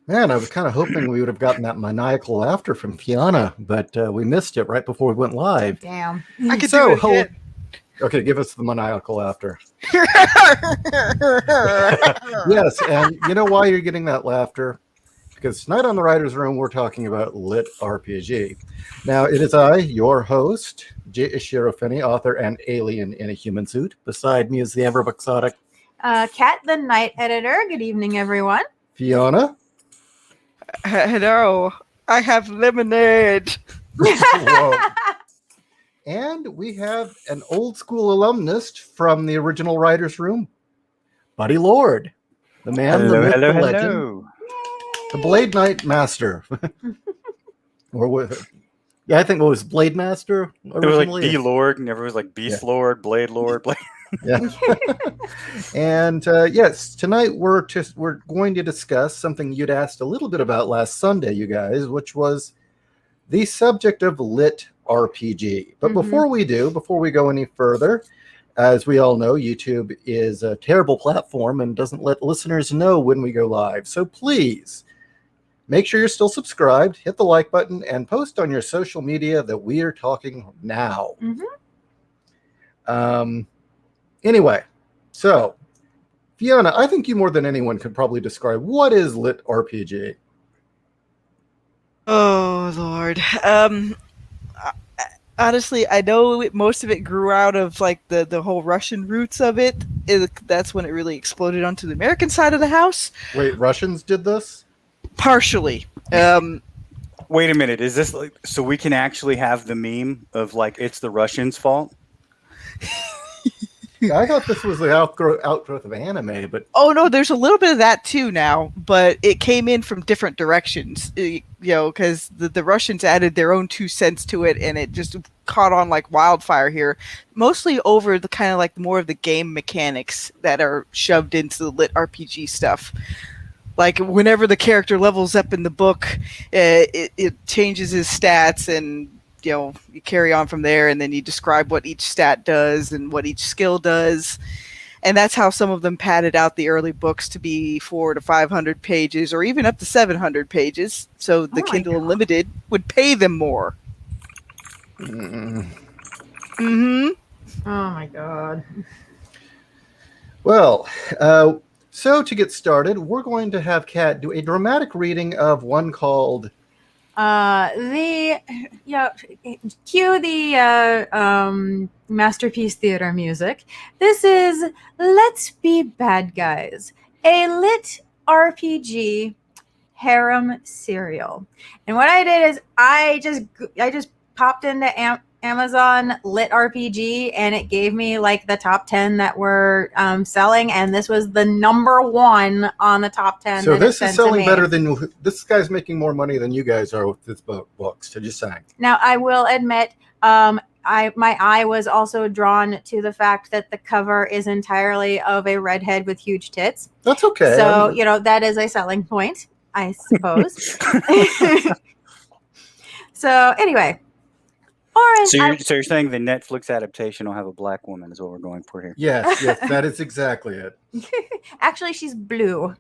Man, I was kind of hoping we would have gotten that maniacal laughter from Fiona, but we missed it right before we went live. Damn. I could So, do it again. Okay, give us the maniacal laughter. Yes, and you know why you're getting that laughter? Because tonight on the Writers' Room, we're talking about LitRPG. Now, it is I, your host, J.Ishiro, author and alien in a human suit. Beside me is the ever quixotic Kat, the night editor. Good evening, everyone. Fiona. Hello, I have lemonade. Whoa. And we have an old school alumnus from the original Writers' Room, Buddy Lord, the man, the myth, the legend, the Blade Knight Master. Or what? Yeah, I think it was Blade Master originally. It was like B Lord, and everyone was like Beast Lord, Blade Lord, Blade. Yeah. And yes, tonight we're going to discuss something you'd asked a little bit about last Sunday, you guys, which was the subject of lit RPG. But before we go any further, as we all know, YouTube is a terrible platform and doesn't let listeners know when we go live. So please make sure you're still subscribed, hit the like button, and post on your social media that we are talking now. Anyway, so Fiona, I think you more than anyone could probably describe what is lit RPG. Oh Lord. Honestly, I know most of it grew out of like the whole Russian roots of it. That's when it really exploded onto the American side of the house. Wait, Russians did this? Partially. Wait a minute, is this like so we can actually have the meme of like it's the Russians' fault? I thought this was the outgrowth of anime, but oh no, there's a little bit of that too now, but it came in from different directions, because the Russians added their own 2 cents to it, and it just caught on like wildfire here, mostly over the kind of like more of the game mechanics that are shoved into the lit RPG stuff. Like whenever the character levels up in the book, it changes his stats, and you carry on from there, and then you describe what each stat does and what each skill does. And that's how some of them padded out the early books to be 400 to 500 pages or even up to 700 pages. So the Kindle Unlimited would pay them more. Oh my God. Well, so to get started, we're going to have Kat do a dramatic reading of one called cue the Masterpiece Theater music. This is Let's Be Bad Guys, a lit RPG harem serial. And what I did is I just popped into Amazon lit RPG, and it gave me like the top 10 that were selling, and this was the number 1 on the top 10. So this is selling better than this guy's making more money than you guys are with his books. So just saying. Now I will admit, my eye was also drawn to the fact that the cover is entirely of a redhead with huge tits. That's okay. So that is a selling point, I suppose. So anyway. Orange. So you're saying the Netflix adaptation will have a black woman is what we're going for here? Yes, that is exactly it. Actually, she's blue.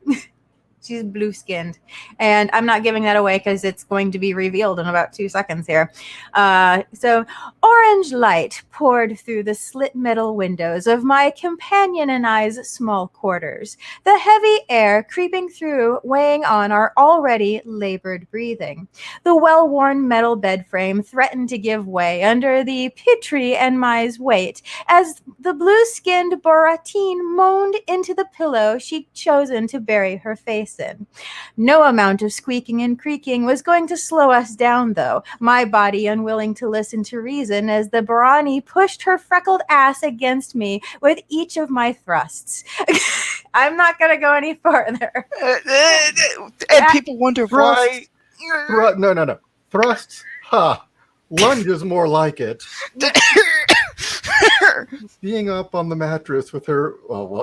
She's blue-skinned. And I'm not giving that away because it's going to be revealed in about 2 seconds here. So orange light poured through the slit metal windows of my companion and I's small quarters, the heavy air creeping through, weighing on our already labored breathing. The well-worn metal bed frame threatened to give way under the Petrie and Mai's weight as the blue-skinned Boratine moaned into the pillow she'd chosen to bury her face in. No amount of squeaking and creaking was going to slow us down, though, my body unwilling to listen to reason as the Barani pushed her freckled ass against me with each of my thrusts. I'm not going to go any farther. And people wonder why. No. Thrusts? Ha! Lunge is more like it. Being up on the mattress with her. Do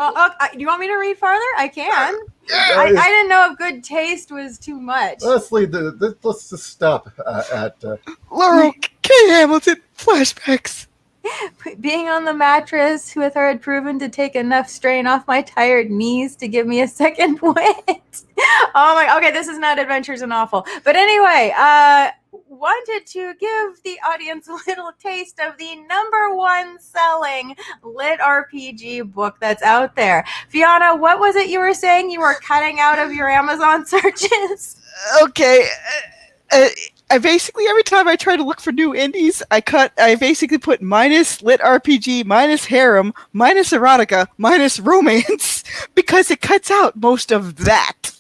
you want me to read farther? I can. I didn't know if good taste was too much. Leslie, let's just stop at. Laurel K. Hamilton flashbacks. Being on the mattress with her had proven to take enough strain off my tired knees to give me a second wit. Oh my, okay, this is not Adventures in Awful. But anyway, wanted to give the audience a little taste of the #1 selling lit RPG book that's out there. Fiona, what was it you were saying you were cutting out of your Amazon searches? Okay. I basically, every time I try to look for new indies, I basically put minus lit RPG, minus harem, minus erotica, minus romance, because it cuts out most of that.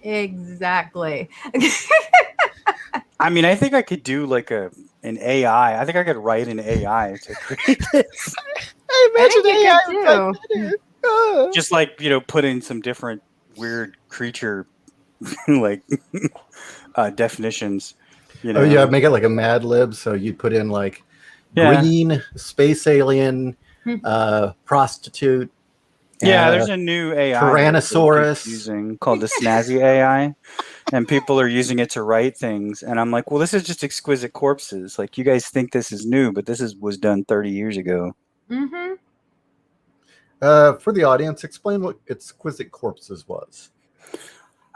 Exactly. I mean, I think I could do like an AI. I think I could write an AI to create this. I imagine I AI think would you write could better. Oh. Just like, put in some different weird creature like definitions. Oh yeah, make it like a Mad Lib. So you put in like Yeah. green, space alien, prostitute. Yeah, there's a new AI Tyrannosaurus. using called the Snazzy AI, and people are using it to write things. And I'm like, well, this is just exquisite corpses. Like, you guys think this is new, but was done 30 years ago. Mm-hmm. For the audience, explain what Exquisite Corpses was.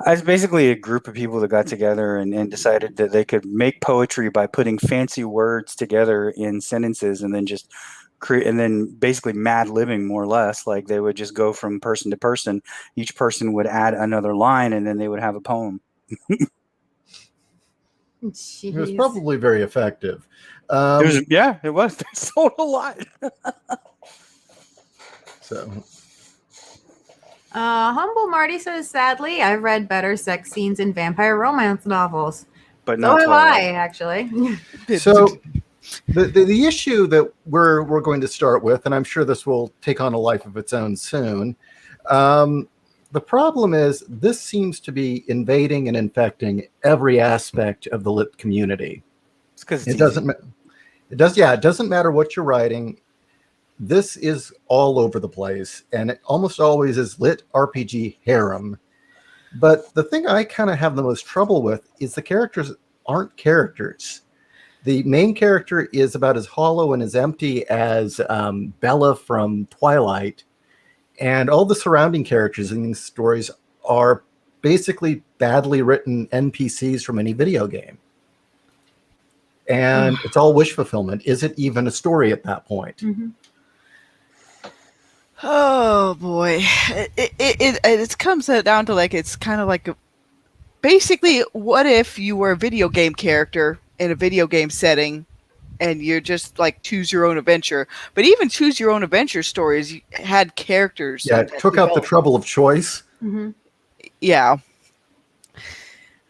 It's basically a group of people that got together and decided that they could make poetry by putting fancy words together in sentences and then just create, and then basically mad libbing more or less. Like, they would just go from person to person. Each person would add another line and then they would have a poem. It was probably very effective. It was. They sold a lot. So. Humble Marty says, sadly, I've read better sex scenes in vampire romance novels. But So not have Twilight. I, actually. So the issue that we're going to start with, and I'm sure this will take on a life of its own soon. The problem is this seems to be invading and infecting every aspect of the lit community. It's because it doesn't matter what you're writing. This is all over the place, and it almost always is lit RPG harem. But the thing I kind of have the most trouble with is the characters aren't characters. The main character is about as hollow and as empty as Bella from Twilight, and all the surrounding characters in these stories are basically badly written NPCs from any video game. And it's all wish fulfillment. Is it even a story at that point? Mm-hmm. Oh boy, it comes down to like, it's kind of like basically, what if you were a video game character in a video game setting, and you're just like choose your own adventure? But even choose your own adventure stories had characters. Yeah, it took out the trouble of choice. Mm-hmm. Yeah.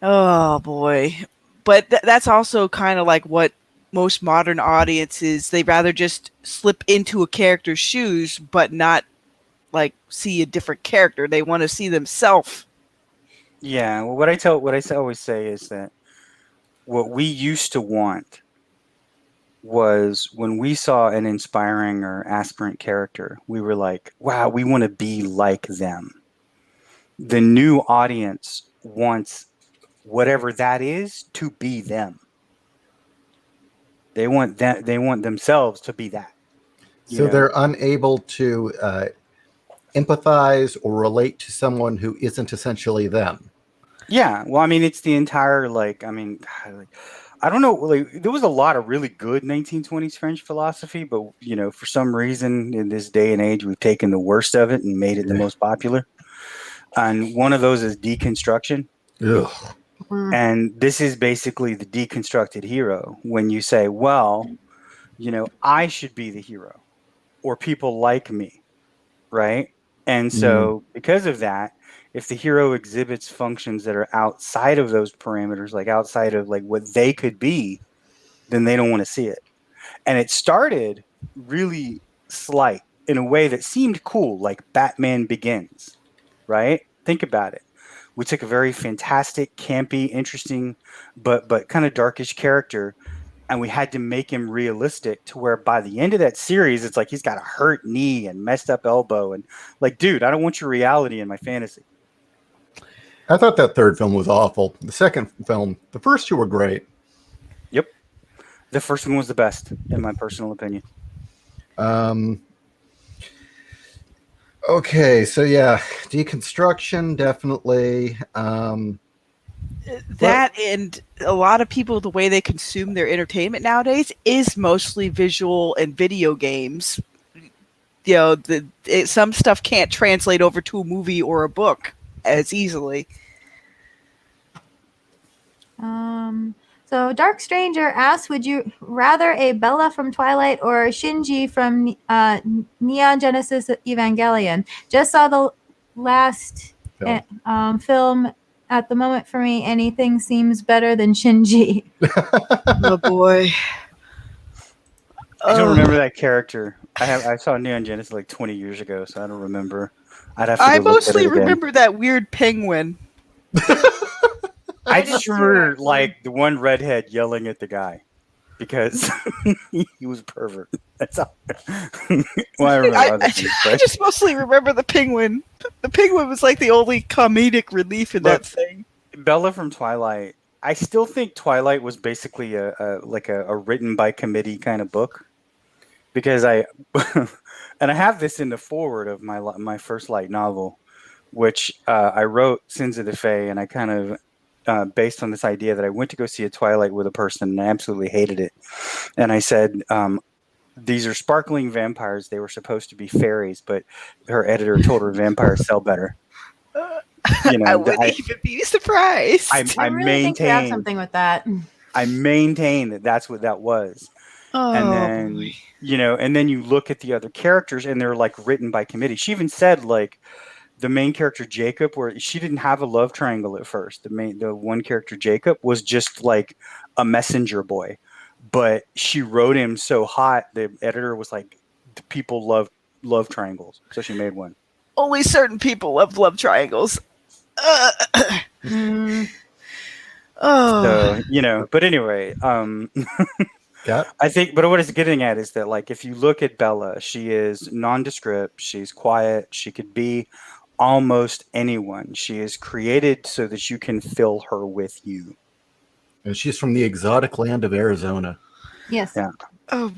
Oh boy, but that's also kind of like what most modern audiences, they rather just slip into a character's shoes but not like see a different character. They want to see themselves. Yeah, well, what I always say is that what we used to want was when we saw an inspiring or aspirant character, we were like, wow, we want to be like them. The new audience wants whatever that is to be them. They want themselves to be that. So they're unable to empathize or relate to someone who isn't essentially them. Yeah, well, I mean, it's the entire I don't know. Like, there was a lot of really good 1920s French philosophy, but for some reason in this day and age, we've taken the worst of it and made it the most popular. And one of those is deconstruction. Ugh. And this is basically the deconstructed hero. When you say, well, I should be the hero, or people like me, right? And so because of that, if the hero exhibits functions that are outside of those parameters, like outside of like what they could be, then they don't want to see it. And it started really slight in a way that seemed cool, like Batman Begins, right? Think about it. We took a very fantastic, campy, interesting, but kind of darkish character, and we had to make him realistic to where by the end of that series, it's like he's got a hurt knee and messed up elbow, and like, dude, I don't want your reality in my fantasy. I thought that third film was awful. The second film, the first two were great. Yep. The first one was the best, in my personal opinion. Okay, so yeah, deconstruction definitely. That and a lot of people, the way they consume their entertainment nowadays is mostly visual and video games. Some stuff can't translate over to a movie or a book as easily. So Dark Stranger asks, would you rather a Bella from Twilight or Shinji from Neon Genesis Evangelion? Just saw the last film. At the moment, for me, anything seems better than Shinji. Oh boy. I don't remember that character. I saw Neon Genesis like 20 years ago, so I don't remember. I'd have to I go look at mostly it again. remember that weird penguin. I just remember like the one redhead yelling at the guy because he was a pervert. That's all. Well, I remember other things, I but just mostly remember the penguin. The penguin was like the only comedic relief in that thing. Bella from Twilight. I still think Twilight was basically a written by committee kind of book, because and I have this in the foreword of my first light novel, which I wrote Sins of the Fae, and I kind of based on this idea that I went to go see a Twilight with a person and I absolutely hated it. And I said, these are sparkling vampires. They were supposed to be fairies, but her editor told her vampires sell better. I wouldn't even be surprised. I really think you have something with that. I maintain that that's what that was. And then, and then you look at the other characters and they're like written by committee. She even said like the main character Jacob, where she didn't have a love triangle at first. The one character Jacob was just like a messenger boy, but she wrote him so hot. The editor was like, the people love triangles, so she made one. Only certain people love triangles. So, but anyway, Yeah. I think, but what it's getting at is that, like, if you look at Bella, she is nondescript, she's quiet, she could be almost anyone. She is created so that you can fill her with you. And she's from the exotic land of Arizona. Yes. Yeah. Oh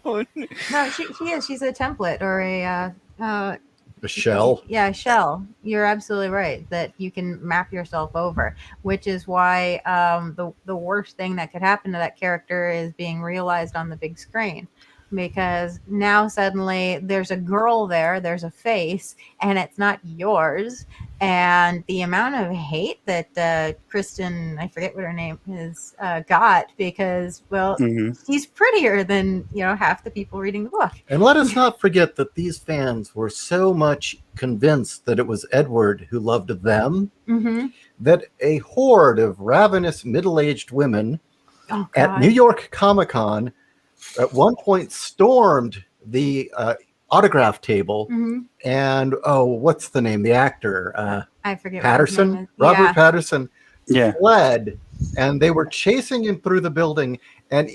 boy. No, she is. She's a template or a shell. Yeah, shell. You're absolutely right that you can map yourself over, which is why the worst thing that could happen to that character is being realized on the big screen, because now suddenly there's a girl there's a face, and it's not yours. And the amount of hate that Kristen, I forget what her name is, got because, well, she's prettier than half the people reading the book. And let us not forget that these fans were so much convinced that it was Edward who loved them, that a horde of ravenous middle-aged women at New York Comic-Con at one point stormed the autograph table, and what's the name? The actor, I forget. Patterson, Robert Patterson, fled, and they were chasing him through the building, and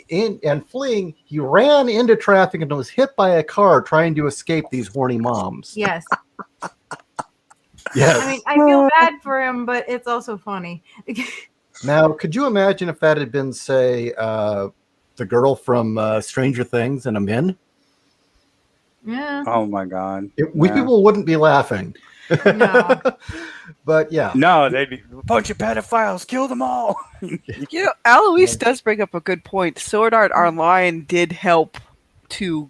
fleeing. He ran into traffic and was hit by a car trying to escape these horny moms. Yes. Yes. I mean, I feel bad for him, but it's also funny. Now, could you imagine if that had been, say, the girl from Stranger Things and a Min? Yeah. Oh my God. People wouldn't be laughing. No. But yeah. No, they'd be a bunch of pedophiles, kill them all. Aloise does bring up a good point. Sword Art Online did help to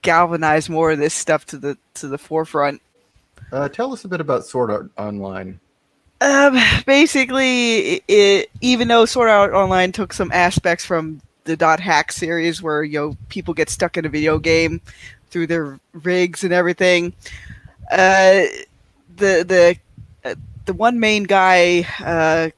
galvanize more of this stuff to the forefront. Tell us a bit about Sword Art Online. Basically, even though Sword Art Online took some aspects from the .hack series, where people get stuck in a video game through their rigs and everything, the one main guy,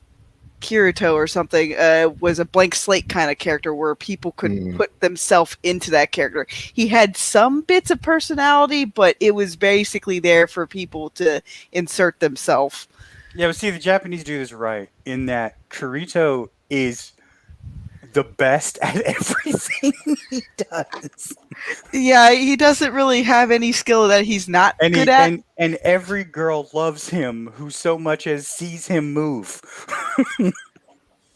Kirito or something, was a blank slate kind of character where people could put themselves into that character. He had some bits of personality, but it was basically there for people to insert themselves. Yeah, but see, the Japanese do this right in that Kirito is the best at everything he does. Yeah, he doesn't really have any skill that he's not good at. And every girl loves him who so much as sees him move.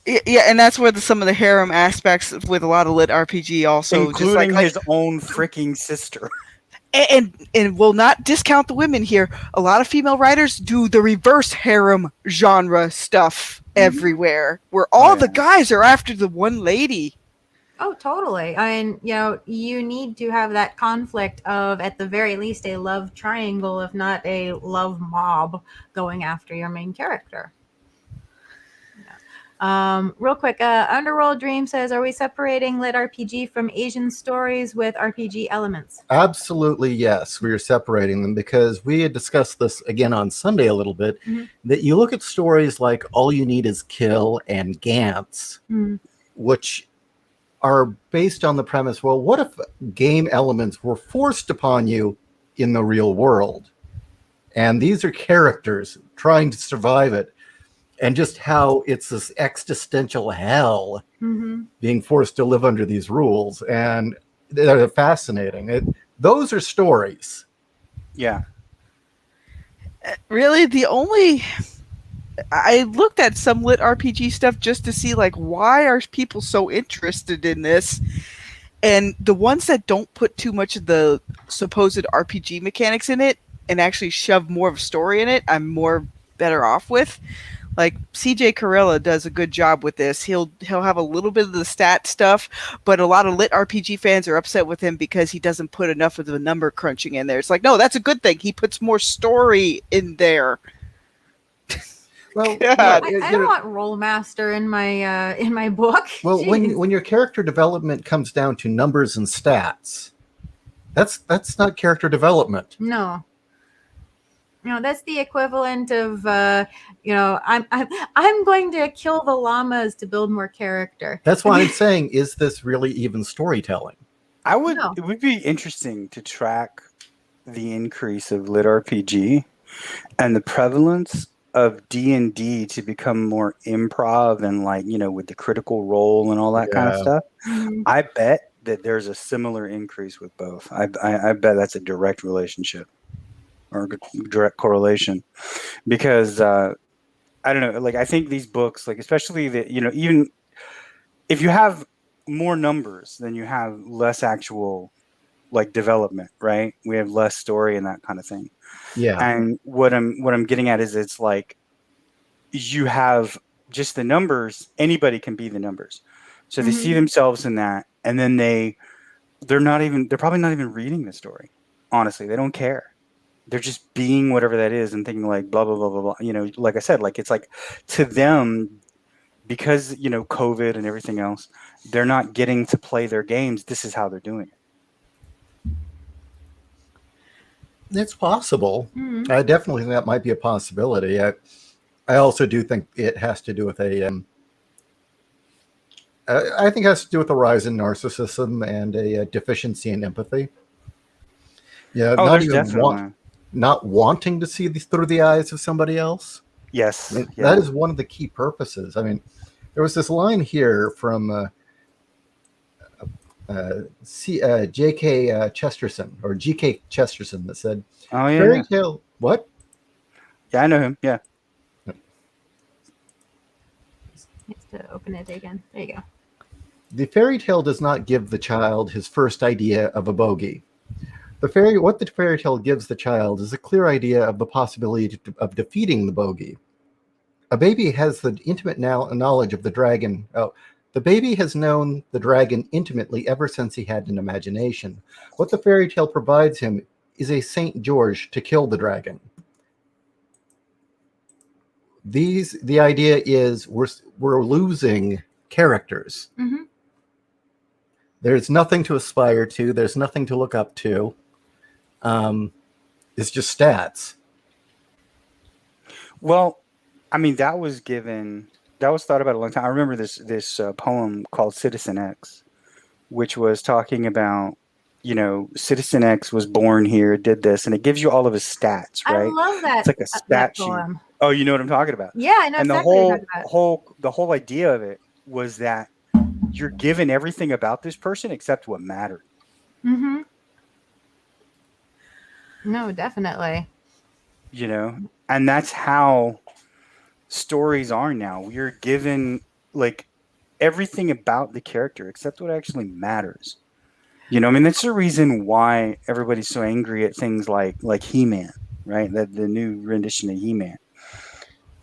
Yeah, and that's where some of the harem aspects with a lot of LitRPG also, including his own freaking sister. and will not discount the women here. A lot of female writers do the reverse harem genre stuff everywhere, where all the guys are after the one lady. Oh, totally. I mean, you need to have that conflict of, at the very least, a love triangle, if not a love mob, going after your main character. Real quick, Underworld Dream says, are we separating lit RPG from Asian stories with RPG elements? Absolutely, yes. We are separating them because we had discussed this again on Sunday a little bit, that you look at stories like All You Need Is Kill and Gantz, which are based on the premise, well, what if game elements were forced upon you in the real world? And these are characters trying to survive it. And just how it's this existential hell being forced to live under these rules. And they're fascinating. Those are stories. Yeah. Really, I looked at some lit RPG stuff just to see, like, why are people so interested in this? And the ones that don't put too much of the supposed RPG mechanics in it and actually shove more of a story in it, I'm more better off with. Like CJ Corella does a good job with this. He'll have a little bit of the stat stuff, but a lot of lit RPG fans are upset with him because he doesn't put enough of the number crunching in there. It's like, no, that's a good thing. He puts more story in there. Well, I don't want Rollmaster in my book. Well, when your character development comes down to numbers and stats, that's not character development. No, that's the equivalent of I'm going to kill the llamas to build more character. That's why I'm saying, is this really even storytelling? It would be interesting to track the increase of lit RPG and the prevalence of D&D to become more improv and, like, with the critical role and all that kind of stuff. I bet that there's a similar increase with both. I bet that's a direct relationship or direct correlation, because I don't know, like, I think these books, like, especially even if you have more numbers, then you have less actual, like, development, right? We have less story and that kind of thing. Yeah. And what I'm getting at is, it's like, you have just the numbers. Anybody can be the numbers, so they see themselves in that, and then they're probably not even reading the story. Honestly, they don't care. They're just being whatever that is and thinking, like, blah blah blah blah blah. Like I said, like, it's like, to them, because COVID and everything else, they're not getting to play their games. This is how they're doing it. It's possible. I definitely think that might be a possibility. I also do think it has to do with I think it has to do with a rise in narcissism and a deficiency in empathy. Yeah, not wanting to see through the eyes of somebody else. Yes, that is one of the key purposes. I mean, there was this line here from J.K. Chesterton, or G.K. Chesterton, that said, "Oh yeah, fairy tale." What? Yeah, I know him. Yeah. To open it again. There you go. The fairy tale does not give the child his first idea of a bogey. What the fairy tale gives the child is a clear idea of the possibility of defeating the bogey. A baby has the intimate knowledge of the dragon. The baby has known the dragon intimately ever since he had an imagination. What the fairy tale provides him is a Saint George to kill the dragon. The idea is we're losing characters. There's nothing to aspire to. There's nothing to look up to. It's just stats. Well, I mean, that was thought about a long time. I remember this poem called Citizen X, which was talking about, Citizen X was born here, did this, and it gives you all of his stats, right? I love that. It's like a stat sheet. Oh, you know what I'm talking about? Yeah, I know and exactly what you're talking about. The whole idea of it was that you're given everything about this person except what mattered. No, definitely. And that's how stories are now. We are given, like, everything about the character except what actually matters. You know, I mean, that's the reason why everybody's so angry at things like He-Man, right? That the new rendition of He-Man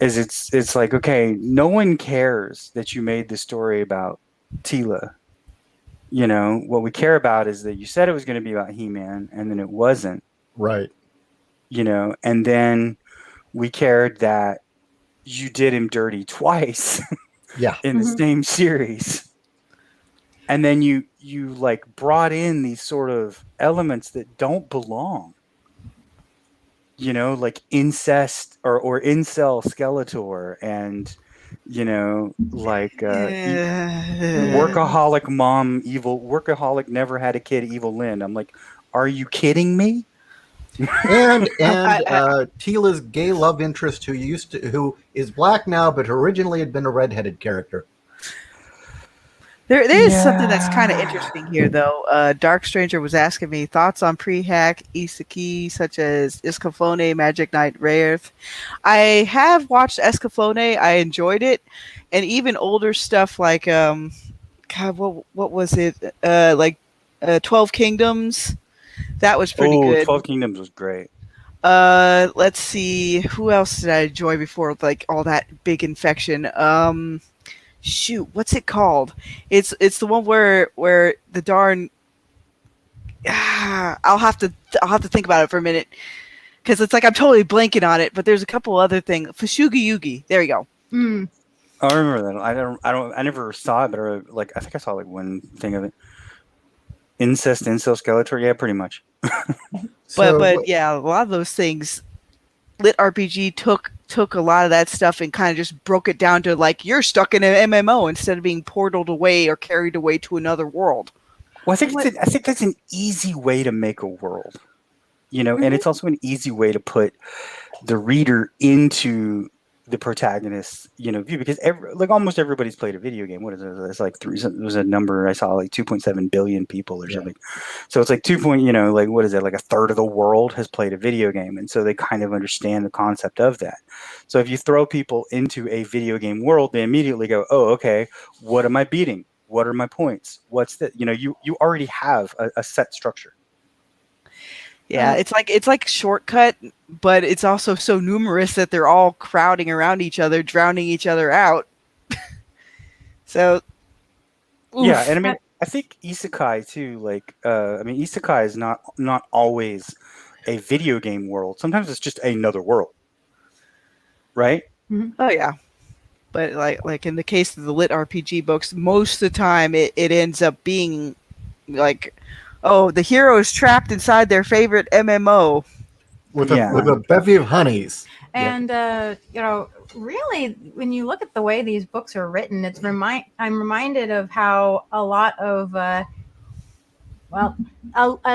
is it's like, okay, no one cares that you made the story about Tila. You know, what we care about is that you said it was going to be about He-Man, and then it wasn't. Right. You know, and then we cared that you did him dirty twice Yeah. in the Mhm. same series, and then you like brought in these sort of elements that don't belong. You know, like incest or incel Skeletor, and you know, like workaholic mom, evil workaholic, never had a kid, evil Lynn. I'm like, are you kidding me? And I, Tila's gay love interest, who is black now, but originally had been a redheaded character. there is something that's kind of Yeah. interesting here, though. Dark Stranger was asking me thoughts on pre-hack isekai such as Escaflowne, Magic Knight, Rayearth. I have watched Escaflowne. I enjoyed it, and even older stuff like God, what was it? 12 Kingdoms. That was pretty Oh, good. 12 Kingdoms was great. Let's see, who else did I enjoy before like all that big infection? Shoot, what's it called? It's the one where the darn I'll have to think about it for a minute because it's like I'm totally blanking on it. But there's a couple other things. Fushuga Yugi. There you go. Mm. I remember that. I never saw it, but I think I saw like one thing of it. Incel Skeletor. Yeah, pretty much. So But yeah, a lot of those things, LitRPG took a lot of that stuff and kind of just broke it down to like you're stuck in an MMO instead of being portaled away or carried away to another world. Well, I think that's an easy way to make a world. You know, and it's also an easy way to put the reader into the protagonist's, you know, view, because like almost everybody's played a video game. What is it? It's like there was a number I saw, like 2.7 billion people or Yeah. something. So it's like you know, like what is it? Like a third of the world has played a video game, and so they kind of understand the concept of that. So if you throw people into a video game world, they immediately go, "Oh, okay, what am I beating? What are my points? What's that?" You know, you already have a set structure. Yeah, it's like Shortcut, but it's also so numerous that they're all crowding around each other, drowning each other out. So, Yeah, oof. and I mean, I think isekai too. Like, I mean, isekai is not always a video game world. Sometimes it's just another world, right? Oh yeah. But like in the case of the lit RPG books, most of the time it ends up being like, oh, the hero is trapped inside their favorite MMO. with Yeah. a bevy of honeys. And you know, really, when you look at the way these books are written, I'm reminded of how a lot of a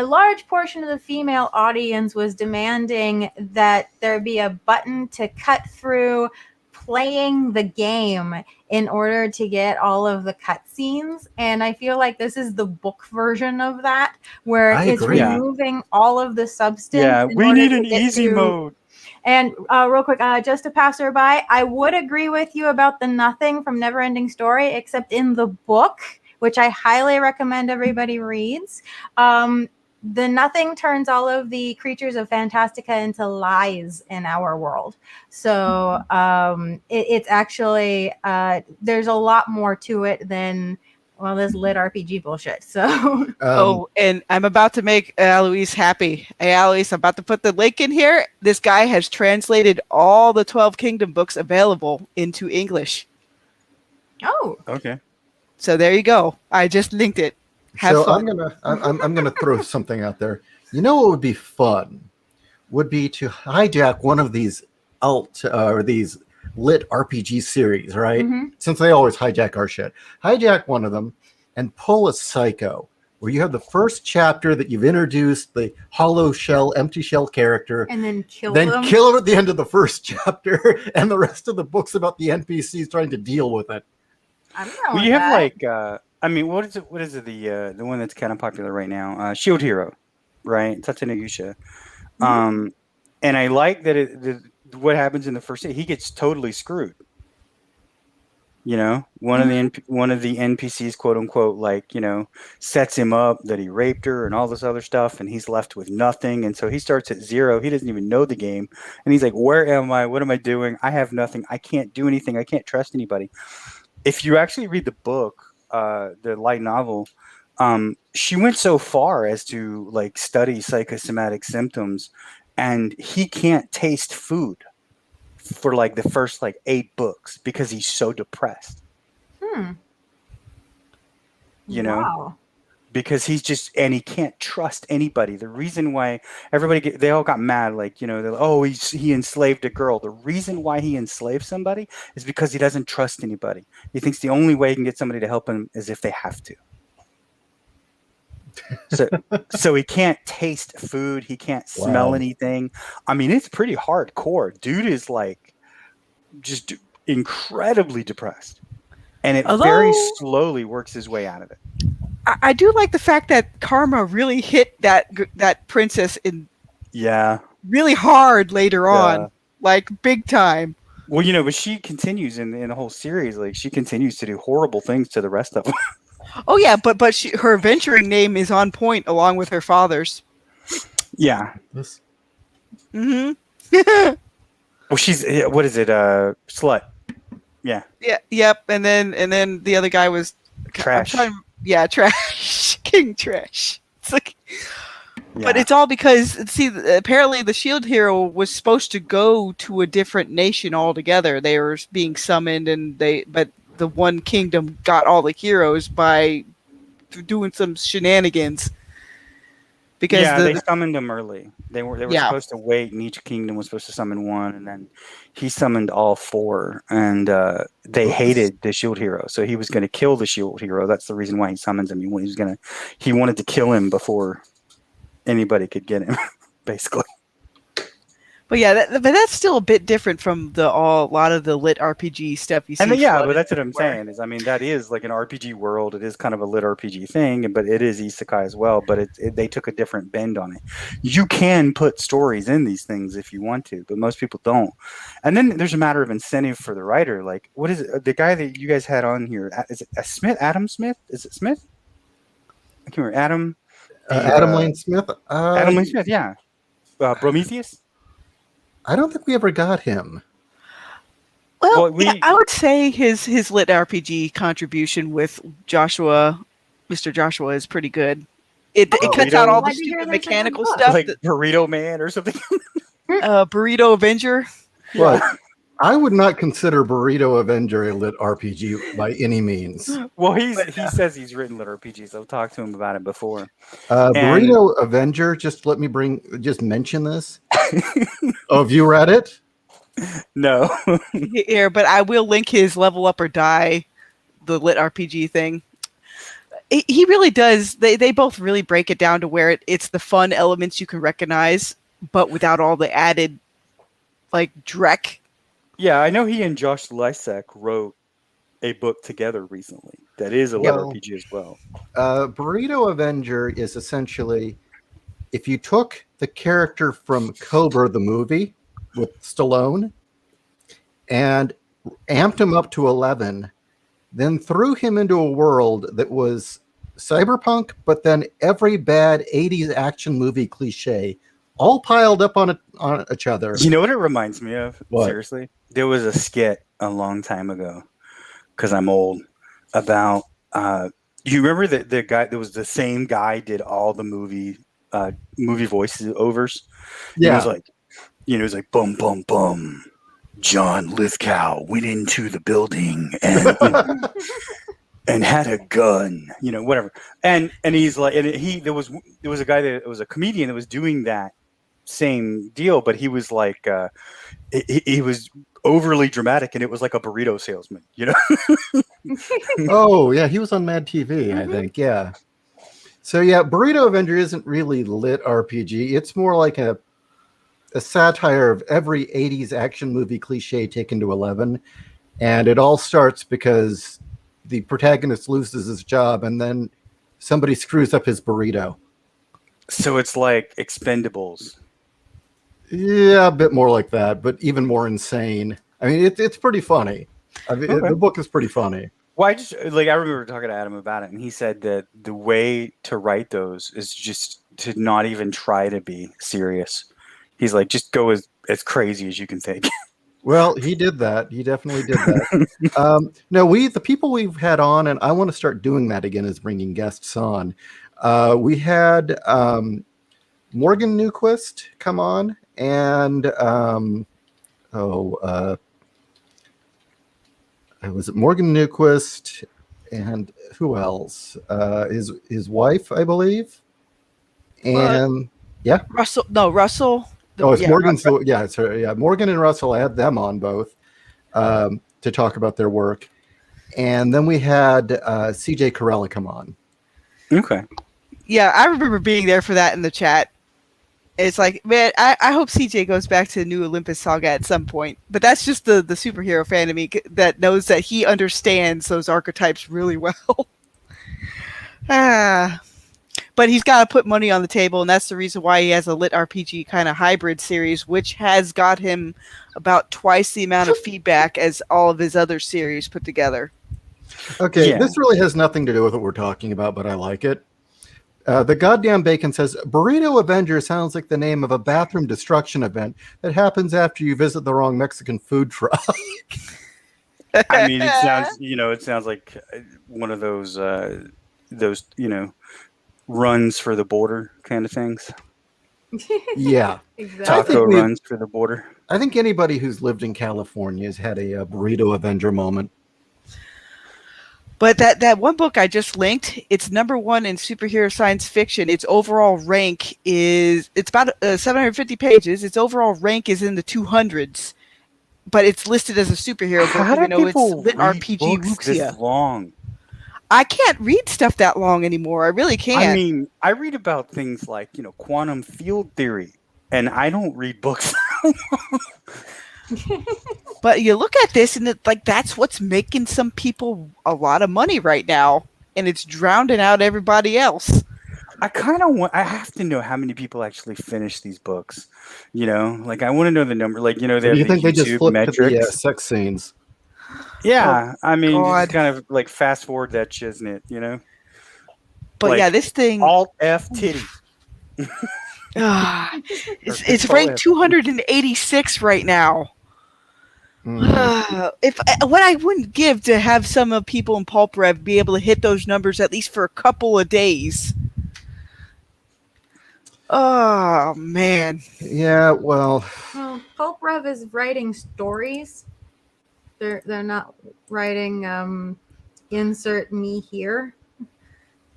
large portion of the female audience was demanding that there be a button to cut through playing the game in order to get all of the cutscenes. And I feel like this is the book version of that, where I it's agree. Yeah. removing all of the substance. Yeah, in we order need to an get easy to- mode. And real quick, just a passerby, I would agree with you about the nothing from Neverending Story, except in the book, which I highly recommend everybody reads. The nothing turns all of the creatures of Fantastica into lies in our world. So it's actually, there's a lot more to it than, well, this lit RPG bullshit. So Oh, and I'm about to make Aloise happy. Hey, Aloise, I'm about to put the link in here. This guy has translated all the 12 Kingdom books available into English. oh, Okay. So there you go. I just linked it. Have so fun. I'm gonna throw something out there. You know what would be fun? Would be to hijack one of these or these lit RPG series, right? Mhm. Since they always hijack our shit, hijack one of them and pull a Psycho, where you have the first chapter that you've introduced the hollow shell, empty shell character, and then kill then them. kill him at the end of the first chapter, and the rest of the book's about the NPCs trying to deal with it. I don't know. Well, you have like, I mean, what is it? What is it? The one that's kind of popular right now, Shield Hero, right? Tatsuno Yusha. And I like that what happens in the first. He gets totally screwed. You know, one of the NPCs, quote unquote, like, you know, sets him up that he raped her and all this other stuff, and he's left with nothing. And so he starts at zero. He doesn't even know the game, and he's like, "Where am I? What am I doing? I have nothing. I can't do anything. I can't trust anybody." If you actually read the book, the light novel, she went so far as to like study psychosomatic symptoms, and he can't taste food for like the first like 8 books because he's so depressed. You know, Wow. because he's just, and he can't trust anybody. The reason why they all got mad, like, you know, they're like, oh, he enslaved a girl. The reason why he enslaved somebody is because he doesn't trust anybody. He thinks the only way he can get somebody to help him is if they have to. So he can't taste food. He can't smell Wow. anything. I mean, it's pretty hardcore. Dude is like just incredibly depressed, and it very Although- slowly works his way out of it. I do like the fact that karma really hit that princess in Yeah. really hard later on, Yeah. like big time. Well, you know, but she continues in the whole series. Like, she continues to do horrible things to the rest of them. Oh yeah, but her adventuring name is on point along with her father's. Yeah. This- Mm-hmm. Well, she's, what is it? Slut. Yeah. Yeah. Yep. And then the other guy was Trash. Trash. King Trash. It's like, but Yeah. it's all because, see, apparently the Shield Hero was supposed to go to a different nation altogether. They were being summoned, but the one kingdom got all the heroes by doing some shenanigans. Because they summoned him early. They were Yeah. supposed to wait, and each kingdom was supposed to summon one, and then he summoned all 4, and they hated the Shield Hero, so he was going to kill the Shield Hero. That's the reason why he summons him. He wanted to kill him before anybody could get him, basically. But yeah, but that's still a bit different from a lot of the lit RPG stuff you see. And then, yeah, but flooded that's what I'm everywhere. saying is, I mean, that is like an RPG world. It is kind of a lit RPG thing, but it is isekai as well. But they took a different bend on it. You can put stories in these things if you want to, but most people don't. And then there's a matter of incentive for the writer. Like, what is it? The guy that you guys had on here, is it Smith? Adam Smith? Is it Smith? I can't remember. Adam Lane Smith. Adam Lane Smith, yeah. Prometheus? I don't think we ever got him. Well, Well, yeah, I would say his lit RPG contribution with Mr. Joshua is pretty good. It cuts out all the Glad to hear stupid there's a good mechanical book. stuff. like Burrito Man or something. Burrito Avenger. But I would not consider Burrito Avenger a lit RPG by any means. Well, he says he's written lit RPGs. I've talked to him about it before. Burrito Avenger, just mention this. Oh, have you read it? No. Here, but I will link his Level Up or Die, the lit RPG thing. He really does. They both really break it down to where it's the fun elements you can recognize, but without all the added, like, dreck. Yeah, I know he and Josh Lysak wrote a book together recently that is a lit RPG as well. Burrito Avenger is essentially, if you took the character from Cobra the movie with Stallone and amped him up to 11, then threw him into a world that was cyberpunk, but then every bad 80s action movie cliche all piled up on each other. You know what it reminds me of? What? Seriously? There was a skit a long time ago, because I'm old, about you remember the guy that was the same guy did all the movie voices overs? Yeah. It was like, you know, it was like bum bum bum. John Lithgow went into the building and and had a gun, you know, whatever. And he's like, and there was a guy that was a comedian that was doing that same deal, but he was like, he was overly dramatic, and it was like a burrito salesman, you know. Oh yeah, he was on Mad TV, I think. Yeah. So yeah, Burrito Avenger isn't really lit RPG. It's more like a satire of every 80s action movie cliche taken to 11. And it all starts because the protagonist loses his job and then somebody screws up his burrito. So it's like Expendables. Yeah, a bit more like that, but even more insane. I mean, it's pretty funny. I mean, Okay. the book is pretty funny. Well, I remember talking to Adam about it, and he said that the way to write those is just to not even try to be serious. He's like, just go as crazy as you can think. Well, he did that. He definitely did that. No, the people we've had on, and I want to start doing that again, is bringing guests on. We had Morgan Newquist come on, and was it Morgan Newquist, and who else? His wife, I believe, and Russell. it's Morgan's. Yeah, it's her. Yeah, Morgan and Russell. I had them on both to talk about their work, and then we had CJ Corella come on. Okay. Yeah, I remember being there for that in the chat. It's like, man, I hope CJ goes back to the New Olympus saga at some point. But that's just the superhero fan of me that knows that he understands those archetypes really well. But he's got to put money on the table, and that's the reason why he has a LitRPG kind of hybrid series, which has got him about twice the amount of feedback as all of his other series put together. Okay, This really has nothing to do with what we're talking about, but I like it. The Goddamn Bacon says, Burrito Avenger sounds like the name of a bathroom destruction event that happens after you visit the wrong Mexican food truck. I mean, it sounds like one of those runs for the border kind of things. Yeah. Exactly. Taco runs for the border. I think anybody who's lived in California has had a Burrito Avenger moment. But that one book I just linked, it's #1 in superhero science fiction. Its overall rank it's about 750 pages. Its overall rank is in the 200s, but it's listed as a superhero book, even though it's LitRPG Wuxia. This long? I can't read stuff that long anymore. I really can't. I mean, I read about things like, quantum field theory, and I don't read books that long. But you look at this, and that's what's making some people a lot of money right now, and it's drowning out everybody else. I kind of want. I have to know how many people actually finish these books. I want to know the number. They have Do you think the they just YouTube flipped metrics. to the sex scenes? Yeah, I mean, God. just kind of fast forward that shiznit, But this thing Alt F titty. it's ranked 286 right now. Mm-hmm. What I wouldn't give to have some of people in Pulp Rev be able to hit those numbers at least for a couple of days. Oh man. Yeah, well, Pulp Rev is writing stories. They're not writing insert me here.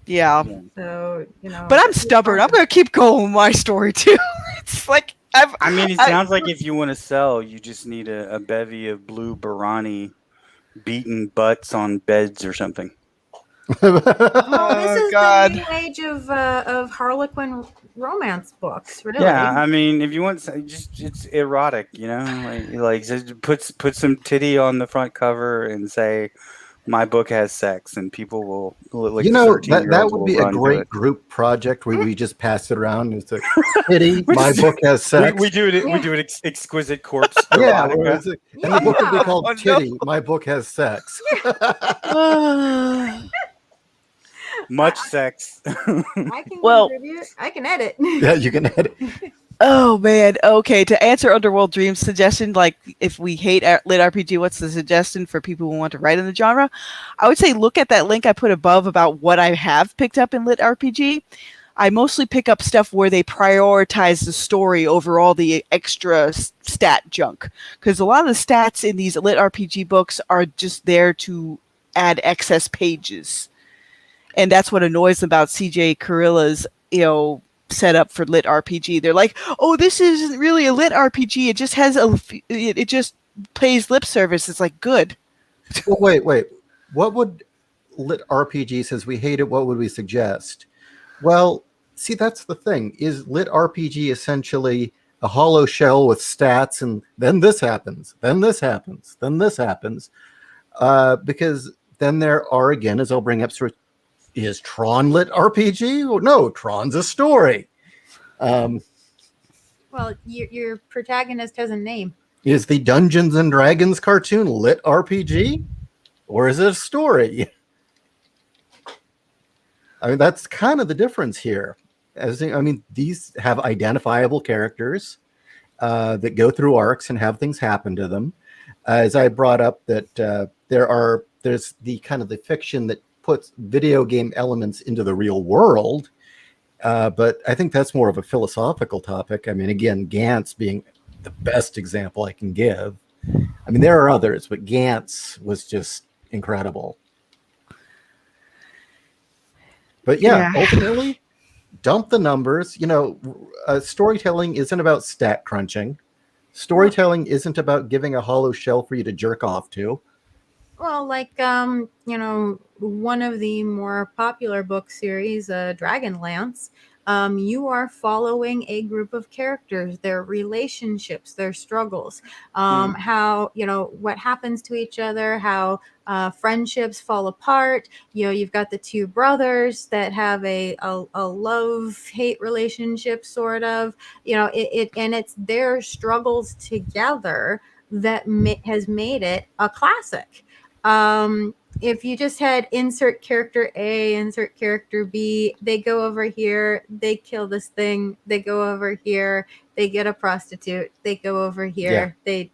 Yeah. So But I'm stubborn. I'm gonna keep going with my story too. It's like it sounds like if you want to sell, you just need a bevy of blue Barani beating butts on beds or something. This is God. the new age of Harlequin romance books, really. Yeah, I mean, if you want, it's erotic, just put some titty on the front cover and say, "My book has sex," and people will that would be a great group project where we just pass it around. It's a titty. My book has sex. We do it. Yeah. We do it. Exquisite corpse. Yeah, and the book would be called "Titty." No. My book has sex. Much sex. I can contribute. I can edit. Yeah, you can edit. Oh man. Okay, to answer Underworld Dreams suggestion, if we hate LitRPG, what's the suggestion for people who want to write in the genre? I would say look at that link I put above about what I have picked up in LitRPG. I mostly pick up stuff where they prioritize the story over all the extra stat junk, because a lot of the stats in these LitRPG books are just there to add excess pages. And that's what annoys them about CJ Corilla's, set up for LitRPG. They're like, "Oh, this isn't really a LitRPG. It just has it just pays lip service." It's like, good. Well, wait. What would LitRPG says we hate it? What would we suggest? Well, see, that's the thing. Is LitRPG essentially a hollow shell with stats, and then this happens, then this happens, then this happens? Because then there are, again, as I'll bring up, is Tron LitRPG? Oh, no, Tron's a story. Well, your protagonist has a name. Is the Dungeons and Dragons cartoon lit RPG, or is it a story? I mean, that's kind of the difference here. These have identifiable characters that go through arcs and have things happen to them. As I brought up, that there's the kind of the fiction that puts video game elements into the real world, but I think that's more of a philosophical topic. I mean, again, Gantz being the best example I can give. I mean, there are others, but Gantz was just incredible. But yeah, ultimately, dump the numbers. Storytelling isn't about stat crunching. Storytelling isn't about giving a hollow shell for you to jerk off to. Well, like, one of the more popular book series, Dragonlance, you are following a group of characters, their relationships, their struggles, how, what happens to each other, how friendships fall apart. You've got the two brothers that have a love-hate relationship, sort of, and it's their struggles together that has made it a classic. If you just had insert character A, insert character B, they go over here, they kill this thing, they go over here, they get a prostitute, they go over here, they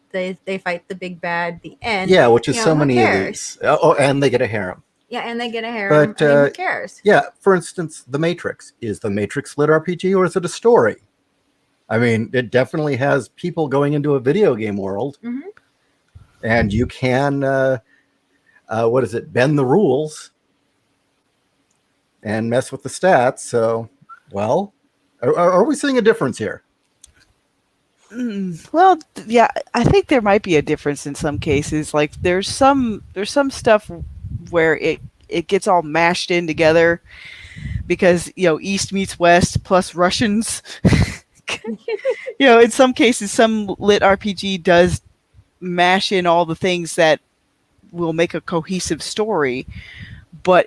fight the big bad, the end. Yeah, which is so who many cares? of these. Oh, and they get a harem. Yeah, and they get a harem. But, who cares? Yeah, for instance, The Matrix. Is The Matrix lit RPG, or is it a story? I mean, it definitely has people going into a video game world, and you can... bend the rules and mess with the stats. So, well, are we seeing a difference here? Well, yeah, I think there might be a difference in some cases. Like there's some stuff where it gets all mashed in together because, East meets West plus Russians. In some cases, some lit RPG does mash in all the things that will make a cohesive story, but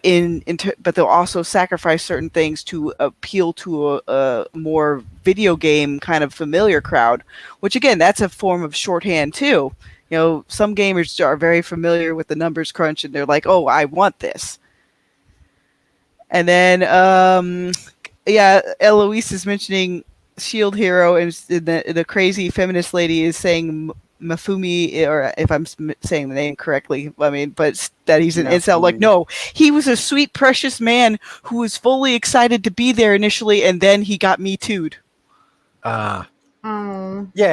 but they'll also sacrifice certain things to appeal to a more video game kind of familiar crowd, which again, that's a form of shorthand too. Some gamers are very familiar with the numbers crunch and they're like, oh, I want this. And then Eloise is mentioning Shield Hero, and the crazy feminist lady is saying Mafumi, or if I'm saying the name correctly, but that he's an incel. Like, no, he was a sweet, precious man who was fully excited to be there initially, and then he got Me Too'd. Yeah,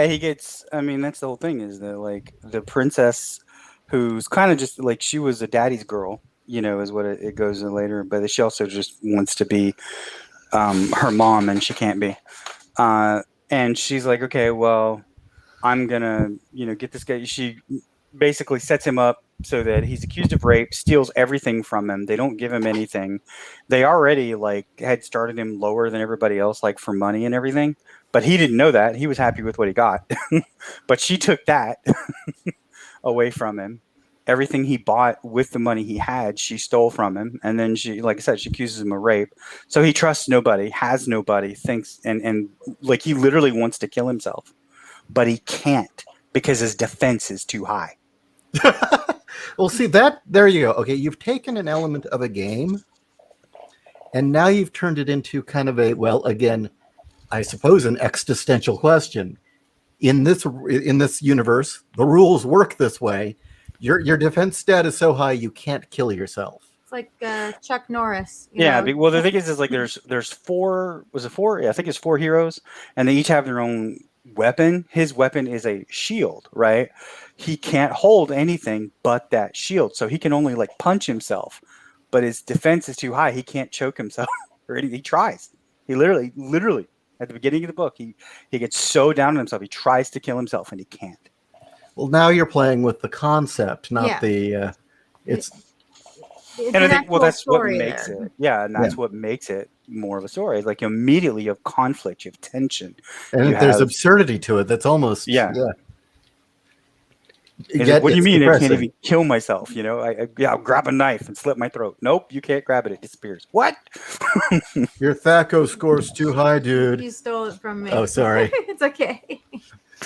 he gets. That's the whole thing. Is that like the princess, who's kind of just like she was a daddy's girl, is what it goes in later. But she also just wants to be her mom, and she can't be. And she's like, okay, well, I'm gonna, get this guy. She basically sets him up so that he's accused of rape, steals everything from him. They don't give him anything. They already had started him lower than everybody else, for money and everything. But he didn't know that. He was happy with what he got. But she took that away from him. Everything he bought with the money he had, she stole from him. And then she, like I said, she accuses him of rape. So he trusts nobody, has nobody, thinks, and he literally wants to kill himself. But he can't because his defense is too high. Well, see, there you go. Okay, you've taken an element of a game, and now you've turned it into kind of a, well, again, I suppose an existential question. In this universe, the rules work this way. Your defense stat is so high you can't kill yourself. It's like Chuck Norris. Well, the thing is there's four. Was it four? Yeah, I think it's 4 heroes, and they each have their own weapon. His weapon is a shield, right? He can't hold anything but that shield, so he can only punch himself. But his defense is too high. He can't choke himself or anything. He tries. He literally at the beginning of the book, he gets so down on himself. He tries to kill himself and he can't. Well, now you're playing with the concept, not the. It's and I think that's what makes it. Yeah, and that's what makes it more of a story. Immediately you have conflict, you have tension, and there's absurdity to it. That's almost What do you mean I can't even kill myself? I'll grab a knife and slit my throat. Nope, you can't grab it. It disappears. What? Your THACO score's too high, dude. You stole it from me. Oh, sorry. It's okay.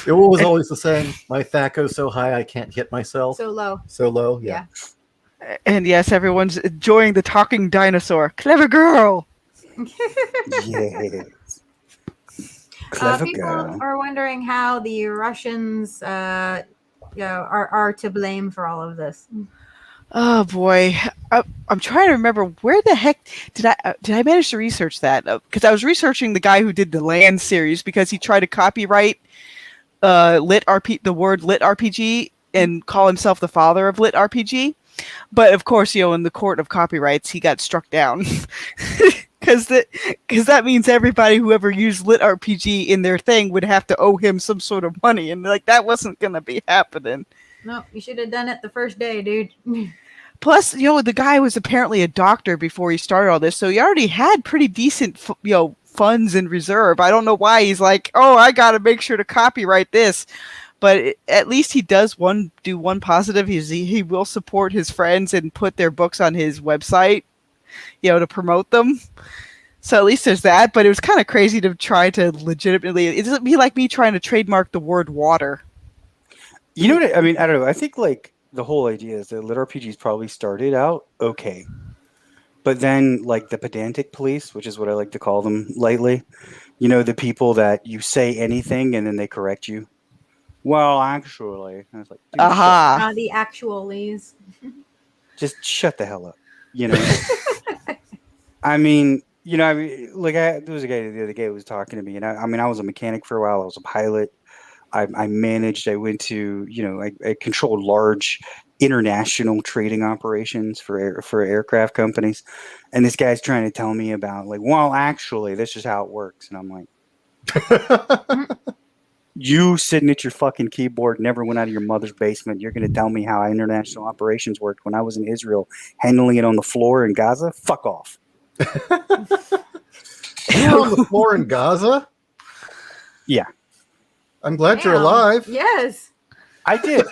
It was always the same. My THACO's so high I can't hit myself. So low. So low, yeah. And yes, everyone's enjoying the talking dinosaur. Clever girl. Yes. Clever People girl. are wondering how the Russians, are to blame for all of this. Oh boy, I'm trying to remember where the heck did I manage to research that? Because I was researching the guy who did the Land series because he tried to copyright the word LitRPG and call himself the father of LitRPG. But of course, in the court of copyrights, he got struck down because that means everybody who ever used LitRPG in their thing would have to owe him some sort of money, and like that wasn't gonna be happening. No, you should have done it the first day, dude. Plus, the guy was apparently a doctor before he started all this, so he already had pretty decent, funds in reserve. I don't know why he's like, oh, I got to make sure to copyright this. But at least he does do one positive. He will support his friends and put their books on his website, to promote them. So at least there's that. But it was kind of crazy to try to legitimately. It doesn't be like me trying to trademark the word water. You know what I mean? I don't know. I think like the whole idea is that LitRPGs probably started out okay, but then like the pedantic police, which is what I like to call them lightly, the people that you say anything and then they correct you. Well, actually, and it's like, dude, Aha. The actualies. just shut the hell up. I mean, like there was a guy the other day who was talking to me, and I was a mechanic for a while. I was a pilot. I managed. I went to, I controlled large international trading operations for aircraft companies, and this guy's trying to tell me about like, well, actually, this is how it works, and I'm like, you sitting at your fucking keyboard, never went out of your mother's basement. You're going to tell me how international operations worked when I was in Israel, handling it on the floor in Gaza? Fuck off. You were on the floor in Gaza? Yeah. I'm glad you're alive. Yes. I did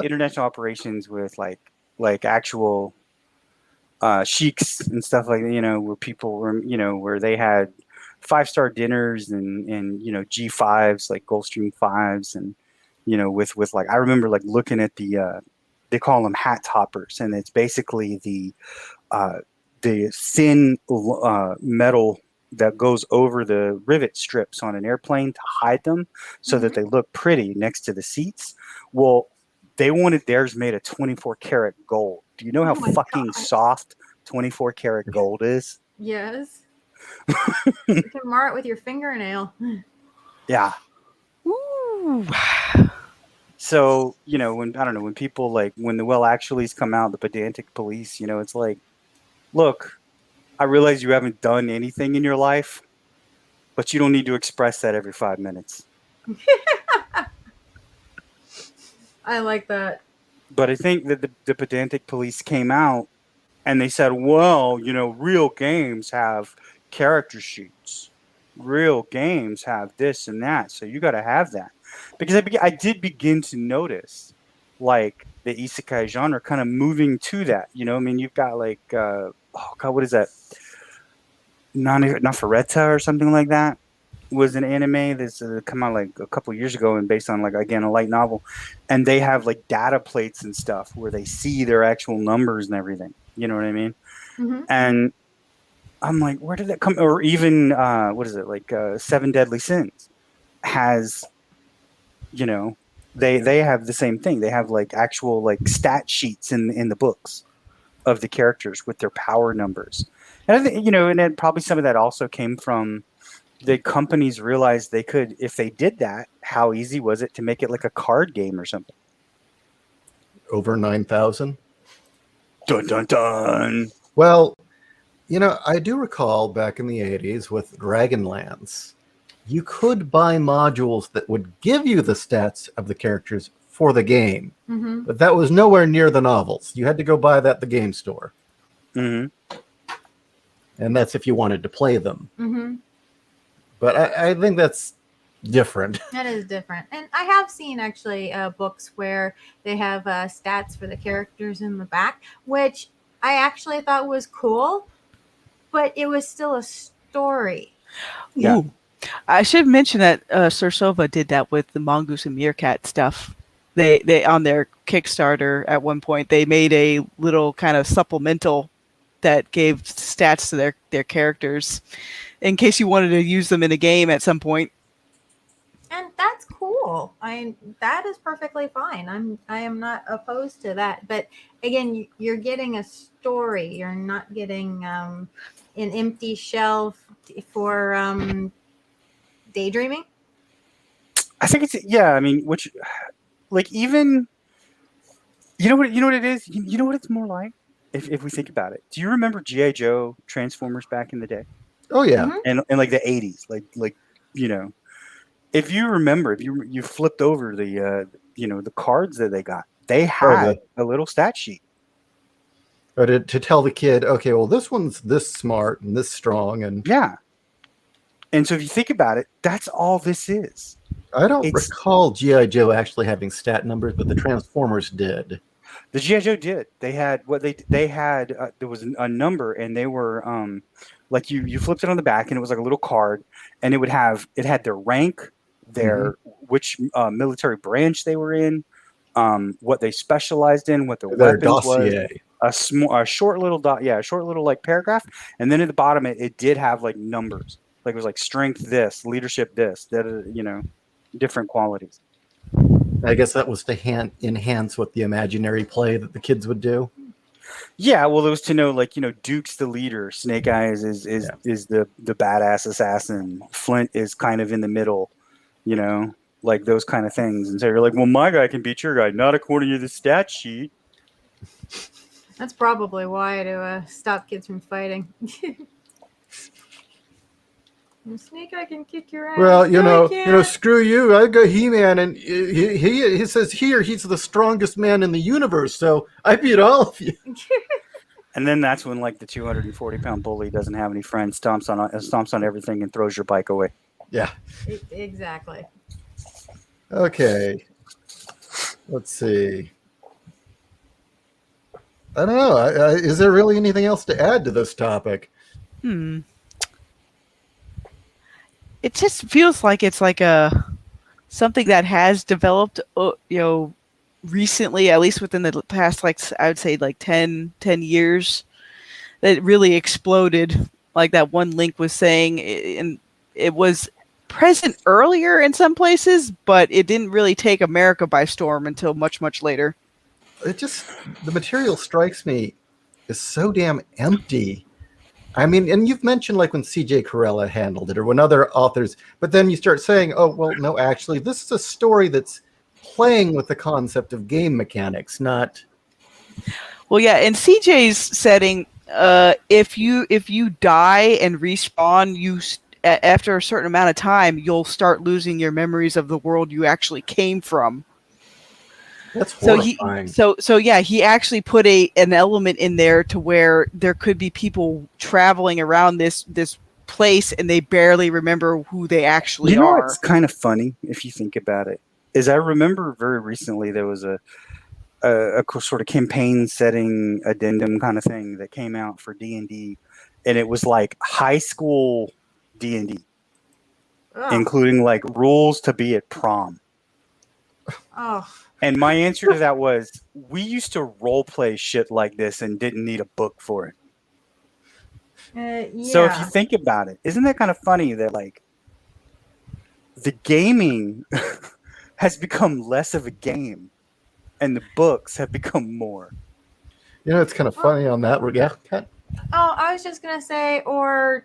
international operations with like actual sheiks and stuff like that, where people were, where they had 5-star dinners and G5s, like Gulfstream 5s, and with like, I remember like looking at the they call them hat toppers, and it's basically the thin metal that goes over the rivet strips on an airplane to hide them so that they look pretty next to the seats. Well, they wanted theirs made of 24 karat gold. Do you know how fucking soft 24 karat gold is? Yes. You can mar it with your fingernail. Yeah. Ooh. So, when people like, when the well actuallys come out, the pedantic police, it's like, look, I realize you haven't done anything in your life, but you don't need to express that every 5 minutes. I like that. But I think that the pedantic police came out and they said, well, real games have character sheets. Real games have this and that. So you got to have that. Because I did begin to notice like the isekai genre kind of moving to that. You've got like, oh God, what is that? Nafareta or something like that was an anime that's come out like a couple years ago and based on like, again, a light novel, and they have like data plates and stuff where they see their actual numbers and everything. You know what I mean? Mm-hmm. And I'm like, where did that come? Or even what is it, like 7 Deadly Sins has, they have the same thing. They have like actual like stat sheets in the books of the characters with their power numbers. And I think, and then probably some of that also came from the companies realized they could, if they did that, how easy was it to make it like a card game or something? Over 9,000. Dun, dun, dun. Well, I do recall back in the 80s with Dragonlance, you could buy modules that would give you the stats of the characters for the game. Mm-hmm. But that was nowhere near the novels. You had to go buy that at the game store. Mm-hmm. And that's if you wanted to play them. Mm-hmm. But I think that's different. That is different. And I have seen actually books where they have stats for the characters in the back, which I actually thought was cool, but it was still a story. Yeah. Ooh. I should mention that Sir Sova did that with the Mongoose and Meerkat stuff. They on their Kickstarter at one point they made a little kind of supplemental that gave stats to their characters in case you wanted to use them in a game at some point. And that's cool. That is perfectly fine. I am not opposed to that. But again, you're getting a story. You're not getting an empty shell for daydreaming. I think it's yeah. I mean, which like even you know what it is. You know what it's more like if we think about it. Do you remember G.I. Joe Transformers back in the day Oh yeah. Mhm. and in like the 80s? Like you know, if you remember, if you flipped over the the cards that they got, they had a little stat sheet. Or to tell the kid, okay, well, this one's this smart and this strong, and Yeah. And so if you think about it, that's all this is. I don't It's recall GI Joe actually having stat numbers, but the Transformers did. the G.I. Joe did. They had what they had. There was a number, and they were like you flipped it on the back, and it was like a little card, and it had their rank, their which military branch they were in, what they specialized in, what their Their weapons was. dossier. A short little a short little like paragraph, and then at the bottom it did have like numbers, like it was like strength this, leadership this, that different qualities. I guess that was to enhance what the imaginary play that the kids would do. Yeah, well, it was to know like Duke's the leader, Snake Eyes is the badass assassin, Flint is kind of in the middle, like those kind of things, and so you're like, well, my guy can beat your guy, not according to the stat sheet. That's probably why to stop kids from fighting. Snake, I can kick your ass. Well, No, I can't. screw you. I got He-Man, and he says here he's the strongest man in the universe, so I beat all of you. And then that's when like the 240-pound bully doesn't have any friends, stomps on everything, and throws your bike away. Yeah. Exactly. Okay. Let's see. I don't know. Is there really anything else to add to this topic? It just feels like it's like something that has developed, recently, at least within the past, like I would say like 10 years, that really exploded. Like that one link was saying, and it was present earlier in some places, but it didn't really take America by storm until much, much later. The material strikes me as so damn empty. I mean, and you've mentioned like when C.J. Corella handled it or when other authors, but then you start saying, oh, well, no, actually, this is a story that's playing with the concept of game mechanics, not... Well, yeah, in CJ's setting, if you die and respawn, after a certain amount of time, you'll start losing your memories of the world you actually came from. That's horrifying. So he actually put an element in there to where there could be people traveling around this place and they barely remember who they actually are. What's kind of funny if you think about it is I remember very recently there was a sort of campaign setting addendum kind of thing that came out for D&D, and it was like high school D&D, including like rules to be at prom. Oh. And my answer to that was, we used to role play shit like this and didn't need a book for it. Yeah. So if you think about it, isn't that kind of funny that like the gaming has become less of a game and the books have become more? It's kind of funny on that. Yeah. Oh, I was just going to say, or,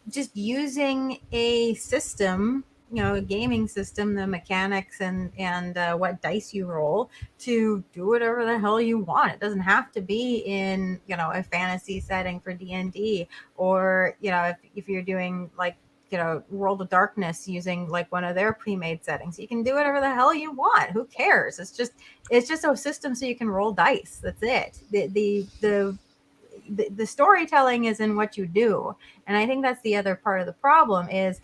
just using a system, a gaming system, the mechanics and what dice you roll to do whatever the hell you want. It doesn't have to be in, a fantasy setting for D&D, or, if you're doing like, World of Darkness using like one of their pre-made settings, you can do whatever the hell you want. Who cares? It's just a system so you can roll dice. That's it. The storytelling is in what you do, and I think that's the other part of the problem is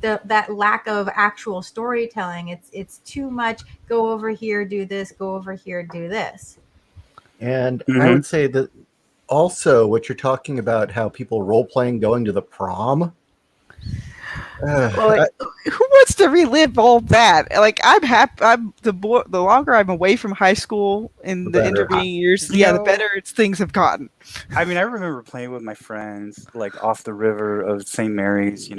that lack of actual storytelling. It's too much. Go over here, do this. Go over here, do this. And I would say that also what you're talking about, how people role playing going to the prom. Like, who wants to relive all that? Like, I'm happy. The longer I'm away from high school in The the better. intervening years, You the know- better things have gotten. I mean, I remember playing with my friends, like off the river of St. Mary's.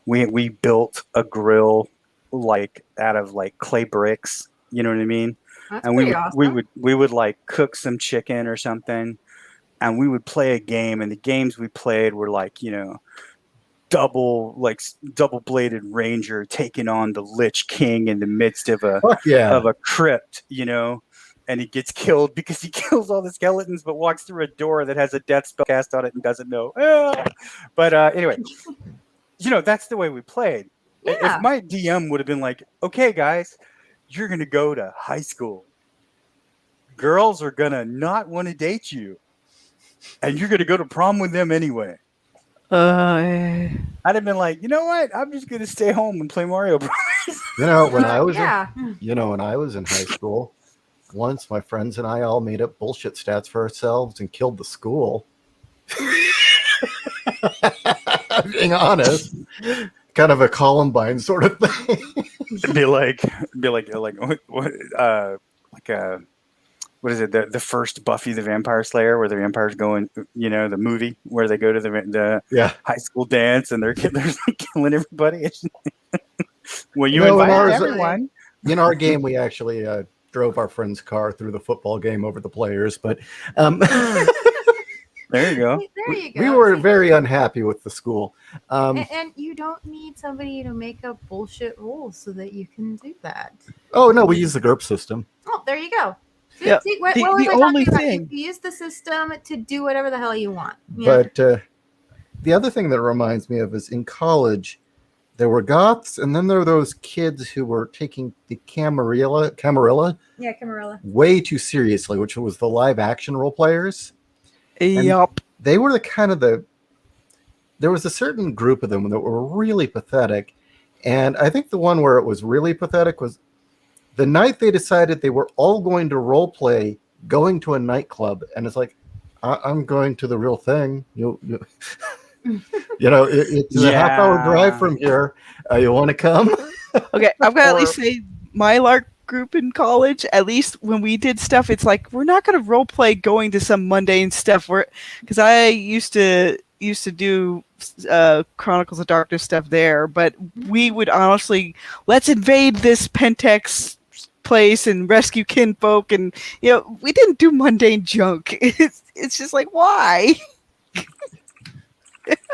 We built a grill like out of like clay bricks. You know what I mean? That's And pretty awesome. we would like cook some chicken or something, and we would play a game. And the games we played were like double bladed ranger taking on the Lich King in the midst of Fuck yeah. a crypt, and he gets killed because he kills all the skeletons, but walks through a door that has a death spell cast on it and doesn't know. But anyway, that's the way we played. Yeah. If my DM would have been like, "Okay, guys, you're gonna go to high school. Girls are gonna not want to date you, and you're gonna go to prom with them anyway." I'd have been like, you know what? I'm just gonna stay home and play Mario Bros. When I was yeah. when I was in high school, once my friends and I all made up bullshit stats for ourselves and killed the school. I'm being honest. Kind of a Columbine sort of thing. be like what is it? The first Buffy the Vampire Slayer, where the vampires go in, the movie where they go to the Yeah. high school dance and they're killing everybody. Well, you No, in invite ours- everyone. In our game, we actually drove our friend's car through the football game over the players, but There you go. There you go. we were See, very unhappy with the school. and you don't need somebody to make up bullshit rules so that you can do that. Oh no, we use the GURP system. Oh, there you go. See, Yeah, what the was I only talking about? thing- You use the system to do whatever the hell you want. Yeah. But the other thing that reminds me of is in college, there were goths, and then there were those kids who were taking the Camarilla Yeah, Camarilla. way too seriously, which was the live action role players. Yup. They were there was a certain group of them that were really pathetic. And I think the one where it was really pathetic was the night they decided they were all going to role play going to a nightclub. And it's like, I'm going to the real thing. It's a half-hour drive from here. You want to come? Okay, I've got to at Or- least say my LARP group in college, at least when we did stuff, it's like we're not going to role play going to some mundane stuff. Because I used to do Chronicles of Darkness stuff there, but we would honestly, let's invade this Pentex place and rescue kinfolk, and we didn't do mundane junk. It's just like, why?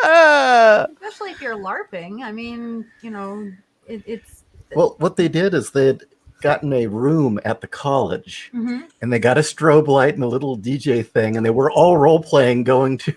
Especially if you're LARPing. I mean, it's. Well, what they did is they had gotten a room at the college, Mhm. and they got a strobe light and a little DJ thing, and they were all role playing going to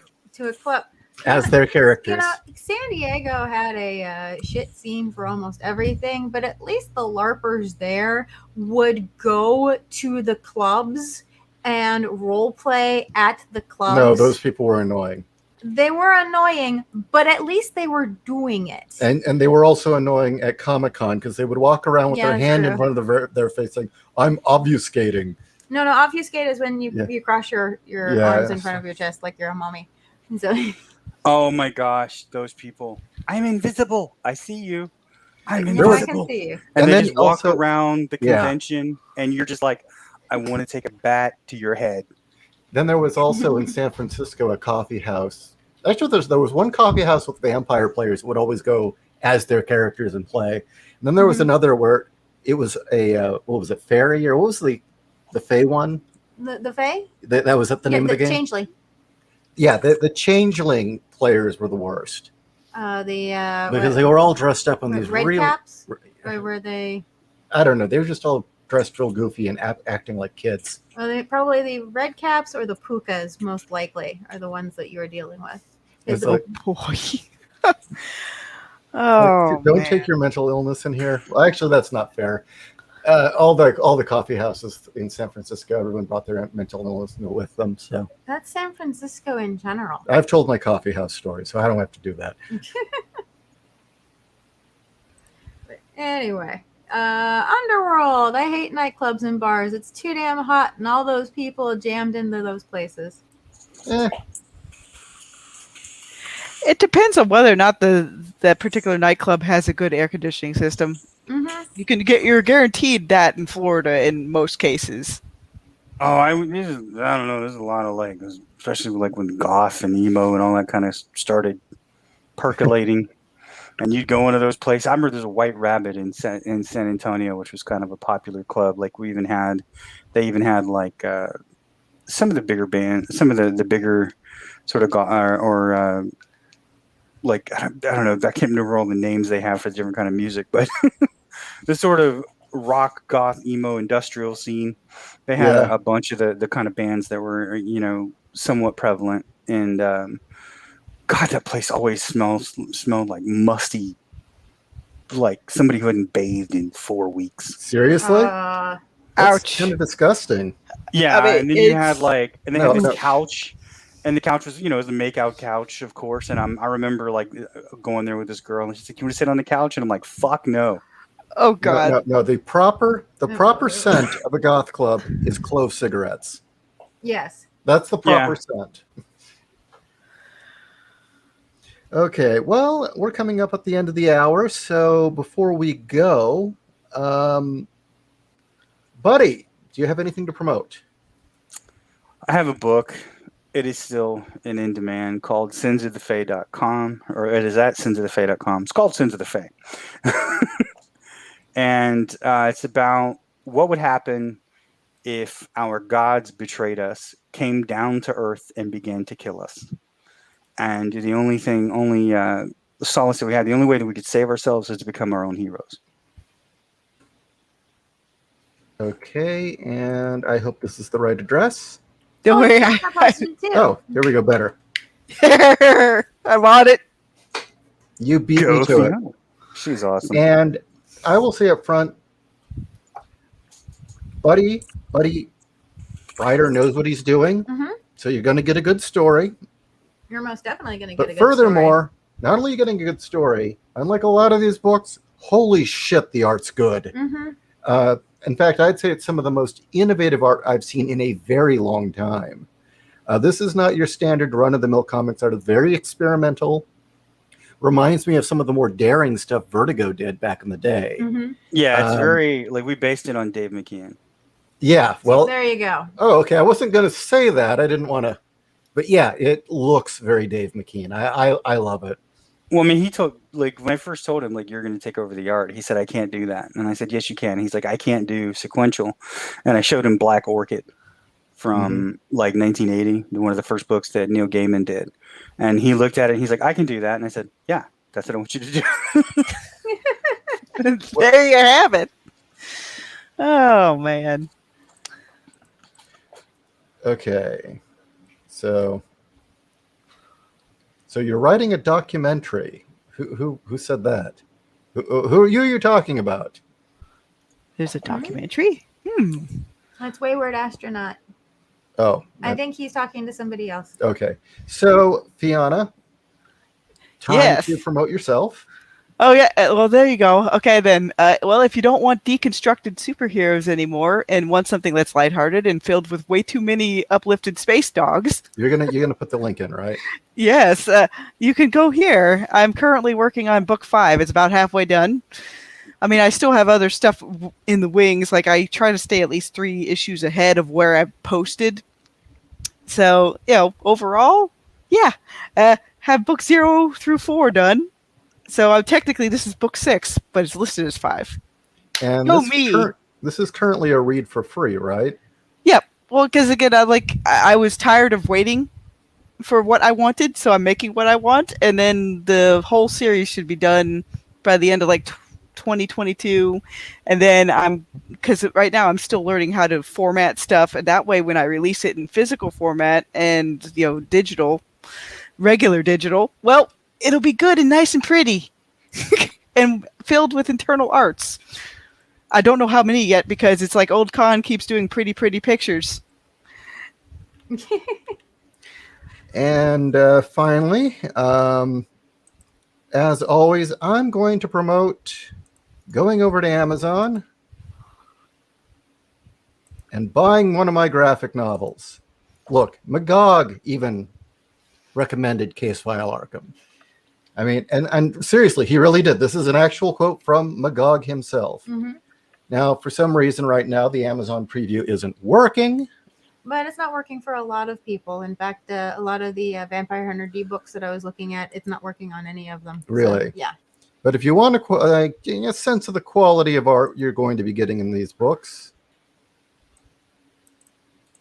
a club. as their characters. San Diego had a shit scene for almost everything, but at least the LARPers there would go to the clubs and role play at the clubs. No, those people were annoying. They were annoying, but at least they were doing it. And they were also annoying at Comic-Con because they would walk around with Yeah, their that's hand true. in front of their face saying, I'm obfuscating. No, obfuscate is when you Yeah. cross your Yeah, arms in yeah. front of your chest like you're a mommy. And so Oh my gosh, those people! I'm invisible. I see you. I'm no, I can invisible. see you. And And they then just walk also- around the Yeah. convention, and you're just like, I want to take a bat to your head. Then there was also in San Francisco a coffee house. Actually, there was one coffee house with vampire players who would always go as their characters and play. And then there was Mhm. another where it was a what was it, fairy, or what was the Fae one? The Fae? That was that the name of the game? Changeling. Yeah, the changeling players were the worst because they were all dressed up in these red really. caps? Or were they? I don't know. They were just all dressed real goofy and acting like kids. Well, probably the red caps or the pukas, most likely, are the ones that you are dealing with. It's Oh like, boy. Oh, don't man. take your mental illness in here. Well, actually, that's not fair. All the coffee houses in San Francisco, everyone brought their mental illness with them. So That's San Francisco in general. I've told my coffee house story, so I don't have to do that. But anyway, Underworld. I hate nightclubs and bars. It's too damn hot, and all those people jammed into those places. Eh, It depends on whether or not that particular nightclub has a good air conditioning system. Mm-hmm. You're guaranteed that in Florida in most cases. Oh, I don't know. There's a lot of like, especially like when goth and emo and all that kind of started percolating, and you'd go into those places. I remember there's a White Rabbit in San Antonio, which was kind of a popular club. Like they even had like some of the bigger bands, some of the bigger sort of like I don't know. I can't remember all the names they have for the different kind of music, but the sort of rock, goth, emo, industrial scene. They had Yeah. a bunch of the kind of bands that were somewhat prevalent, and God, that place always smelled like musty, like somebody who hadn't bathed in 4 weeks. Seriously? Uh, That's Ouch. kind of disgusting. Yeah, I mean, and then you had like, and they No, had this no. couch. And the couch was, it was a makeout couch, of course. And I remember like going there with this girl, and she's like, "Can we sit on the couch?" And I'm like, "Fuck no." Oh No, God. no, no. The proper scent of a goth club is clove cigarettes. yes. That's the proper Yeah. scent. Okay, well, we're coming up at the end of the hour, so before we go, Buddy, do you have anything to promote? I have a book. It is still in demand called sinsofthefae.com, or it is at sinsofthefae.com. It's called Sins of the Fae. And it's about what would happen if our gods betrayed us, came down to earth, and began to kill us. And the only solace that we had, the only way that we could save ourselves is to become our own heroes. Okay, and I hope this is the right address. Don't worry. I posted too. Oh, here we go, better. I'm on it. You beat Go me to it. Fiona. She's awesome. And I will say up front, Buddy, writer knows what he's doing, Mhm. so you're going to get a good story. You're most definitely going to get a But good furthermore, not only are you getting a good story, unlike a lot of these books, holy shit, the art's good. story. Mm-hmm. In fact, I'd say it's some of the most innovative art I've seen in a very long time. This is not your standard run-of-the-mill comics art. It's very experimental. Reminds me of some of the more daring stuff Vertigo did back in the day. Mm-hmm. Yeah, it's Um, very like we based it on Dave McKean. Yeah, well, There you go. oh, okay. I wasn't going to say that. I didn't want to. But yeah, it looks very Dave McKean. I love it. Well, I mean, he told like when I first told him like you're going to take over the art, he said I can't do that, and I said yes you can. He's like I can't do sequential, and I showed him Black Orchid from like 1980, one of the first books that Neil Gaiman did, and he looked at it. And he's like I can do that, and I said yeah, that's what I want you to do. There you have it. Oh man. Okay, so you're writing a documentary. Who said that? Who are you talking about? There's a documentary. That's Wayward Astronaut. Oh, I think he's talking to somebody else. okay. So Fiona, time Yes. to promote yourself. Oh yeah. Well, there you go. Okay then. Well, if you don't want deconstructed superheroes anymore and want something that's lighthearted and filled with way too many uplifted space dogs, You're gonna put the link in, right? yes, you can go here. I'm currently working on book 5. It's about halfway done. I mean, I still have other stuff in the wings. Like I try to stay at least 3 issues ahead of where I've posted. So, overall, yeah, have book 0 through 4 done. So technically this is book 6, but it's listed as 5. And Go this me. This is currently a read for free, right? Yep. Well, because again, I was tired of waiting for what I wanted, so I'm making what I want, and then the whole series should be done by the end of like 2022, and then because right now I'm still learning how to format stuff, and that way when I release it in physical format and regular digital, well, it'll be good and nice and pretty and filled with internal arts. I don't know how many yet because it's like Old Con keeps doing pretty pictures. And finally, as always, I'm going to promote going over to Amazon and buying one of my graphic novels. Look, Magog even recommended Case File Arkham. I mean, and seriously, he really did. This is an actual quote from Magog himself. Mm-hmm. Now, for some reason right now, the Amazon preview isn't working. But it's not working for a lot of people. In fact, a lot of the Vampire Hunter D books that I was looking at, it's not working on any of them. Really? So, yeah. But if you want to get a sense of the quality of art you're going to be getting in these books,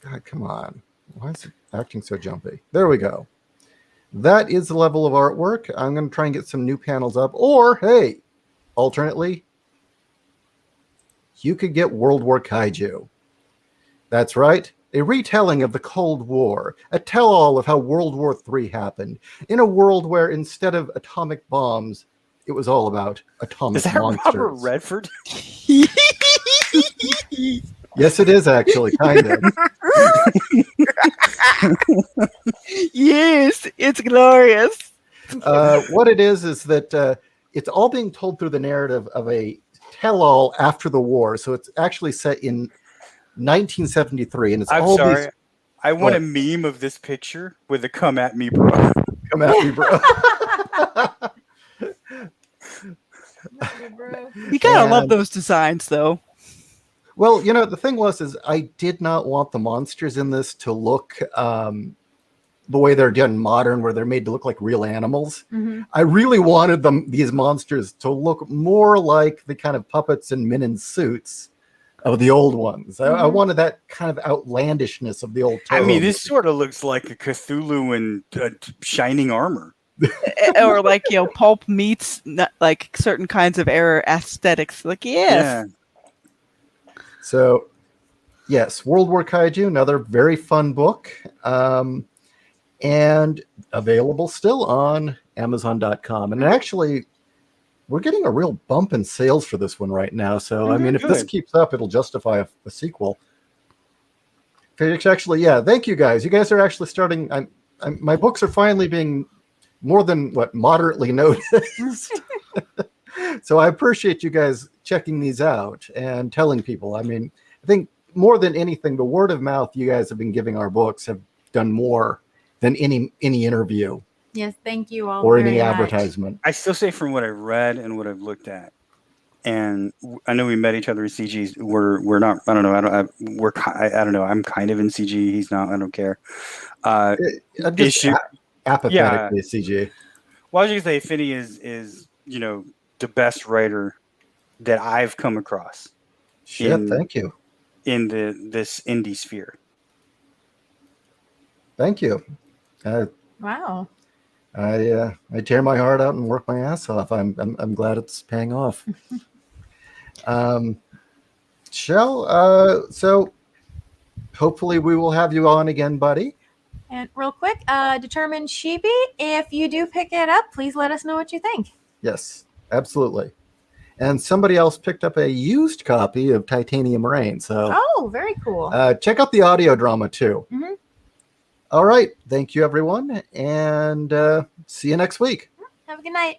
God, come on. Why is it acting so jumpy? There we go. That is the level of artwork. I'm going to try and get some new panels up. Or, hey, alternately, you could get World War Kaiju. That's right. A retelling of the Cold War. A tell-all of how World War III happened. In a world where instead of atomic bombs, it was all about atomic Is that monsters. Robert Redford? Yes, it is actually, kind of. Yes, it's glorious. What it is that it's all being told through the narrative of a tell-all after the war. So it's actually set in 1973, and it's I'm all sorry. these. I want a What? meme of this picture with a "Come at me, bro." Come at me, bro. You gotta love And- those designs, though. Well, you know, the thing is I did not want the monsters in this to look the way they're done modern, where they're made to look like real animals. Mm-hmm. I really wanted these monsters to look more like the kind of puppets and men in suits of the old ones. I wanted that kind of outlandishness of the old. I mean, Toho this sort of looks like a Cthulhu in shining armor. Or like, pulp meets like certain kinds of era aesthetics. Like, yes. Yeah. So, yes, World War Kaiju, another very fun book, and available still on Amazon.com. And actually, we're getting a real bump in sales for this one right now. So, I mean, if this Good. keeps up, it'll justify a sequel. Actually, yeah, thank you guys. You guys are actually starting. My books are finally being more than moderately noticed. So I appreciate you guys checking these out and telling people. I mean, I think more than anything, the word of mouth you guys have been giving our books have done more than any interview Yes, thank you all or very any much. advertisement. I still say from what I've read and what I've looked at, and I know we met each other in CGs. We're not. I don't know. I don't know. I'm kind of in CG. He's not. I don't care. I'm just Issue- apathetic to CG. Well, I was gonna say Finney is the best writer that I've come across Shit, thank you. in this indie sphere. Thank you. Wow. I tear my heart out and work my ass off. I'm glad it's paying off. So hopefully we will have you on again, buddy. And real quick, Determined Sheepy, if you do pick it up, please let us know what you think. Yes, absolutely. And somebody else picked up a used copy of Titanium Rain. So Oh, very cool. check out the audio drama too. Mhm. All right. Thank you, everyone. And see you next week. Have a good night.